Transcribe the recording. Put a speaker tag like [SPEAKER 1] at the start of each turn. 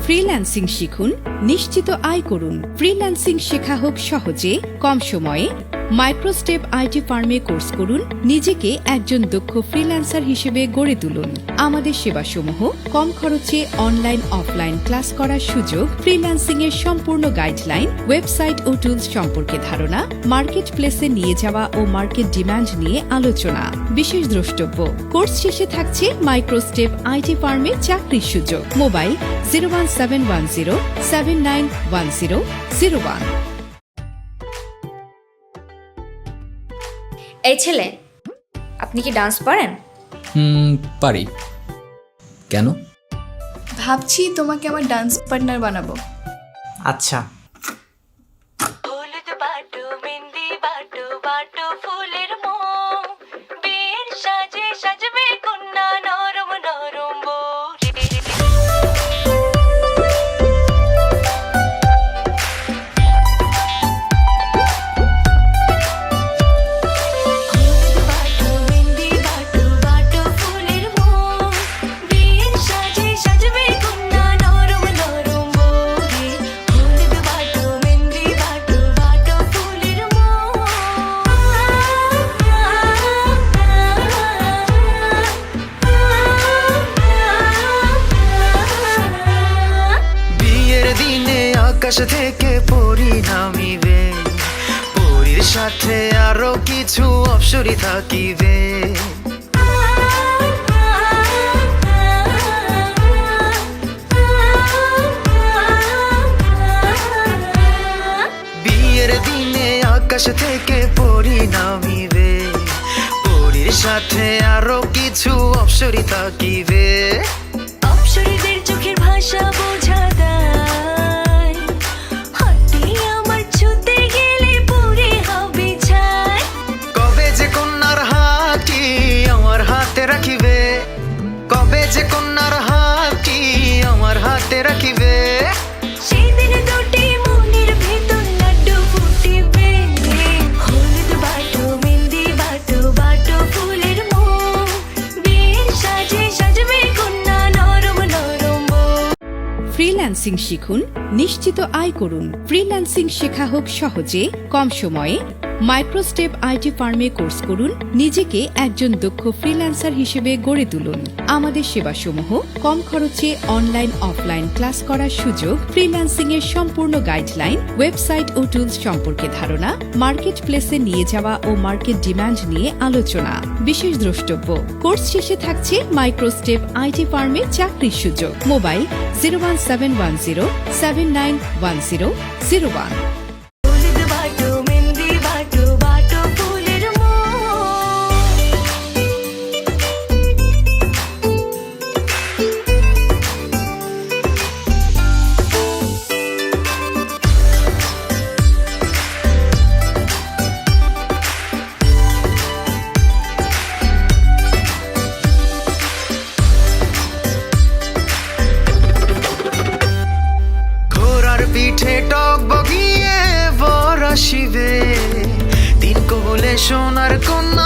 [SPEAKER 1] Freelancing শিখুন, নিশ্চিত আয় করুন। ফ্রিল্যান্সিং শেখা হোক সহজে, কম সময়ে। মাইক্রোস্টেপ আইটি ফার্মে কোর্স করুন, নিজেকে একজন দক্ষ ফ্রিল্যান্সার হিসেবে গড়ে তুলুন। আমাদের সেবাসমূহ কম খরচে অনলাইন অফলাইন ক্লাস করার সুযোগ, ফ্রিল্যান্সিং এর সম্পূর্ণ গাইডলাইন, ওয়েবসাইট ও টুলস সম্পর্কে ধারণা, মার্কেট প্লেসে নিয়ে যাওয়া ও মার্কেট ডিমান্ড নিয়ে আলোচনা। বিশেষ দ্রষ্টব্য, কোর্স শেষে থাকছে মাইক্রোস্টেপ আইটি ফার্মে চাকরির সুযোগ। মোবাইল 01710791001।
[SPEAKER 2] এই ছেলে, আপনি কি ডান্স পারেন?
[SPEAKER 3] পারি। কেন?
[SPEAKER 4] ভাবছি তোমাকে আমার ডান্স পার্টনার বানাবো।
[SPEAKER 3] আচ্ছা।
[SPEAKER 5] হলুদ বাটো মেহেন্দি বাটো বাটো ফুলের মোম, বিয়ের সাজে সাজবে কন্যা নরম নরম বউ।
[SPEAKER 6] আকাশ থেকে পরি নামিবে, পরীর সাথে আরো কিছু অপ্সরী থাকিবে। বিয়ের দিনে আকাশ থেকে পরি নামিবে, পরীর সাথে আরো কিছু অপ্সরী থাকিবে।
[SPEAKER 5] অপ্সরীদের চোখের ভাষা বোঝা যায়,
[SPEAKER 6] রাখিবে কবে যে কন্যার হাতটি আমার হাতে রাখিবে।
[SPEAKER 5] সেই দিন দুটি মনের ভেতর লাড্ডু ফুটিবে। হলুদ বাটো মেহেন্দি বাটো বাটো ফুলের মোম, বিয়ের সাজে সাজবে কন্যা নরম নরম বউ।
[SPEAKER 1] ফ্রিল্যান্সিং শিখুন, নিশ্চিত আয় করুন। ফ্রিল্যান্সিং শেখা হোক সহজে, কম সময়ে। মাইক্রোস্টেপ আইটি ফার্মে কোর্স করুন, নিজেকে একজন দক্ষ ফ্রিল্যান্সার হিসেবে গড়ে তুলুন। আমাদের সেবাসমূহ কম খরচে অনলাইন অফলাইন ক্লাস করার সুযোগ, ফ্রিল্যান্সিং এর সম্পূর্ণ গাইডলাইন, ওয়েবসাইট ও টুলস সম্পর্কে ধারণা, মার্কেট প্লেসে নিয়ে যাওয়া ও মার্কেট ডিমান্ড নিয়ে আলোচনা। বিশেষ দ্রষ্টব্য, কোর্স শেষে থাকছে মাইক্রোস্টেপ আইটি ফার্মে চাকরির সুযোগ। মোবাইল 01710791001।
[SPEAKER 6] পিঠে টক বগিয়ে বর আসিবে, তিন কবলে সোনার কন্যা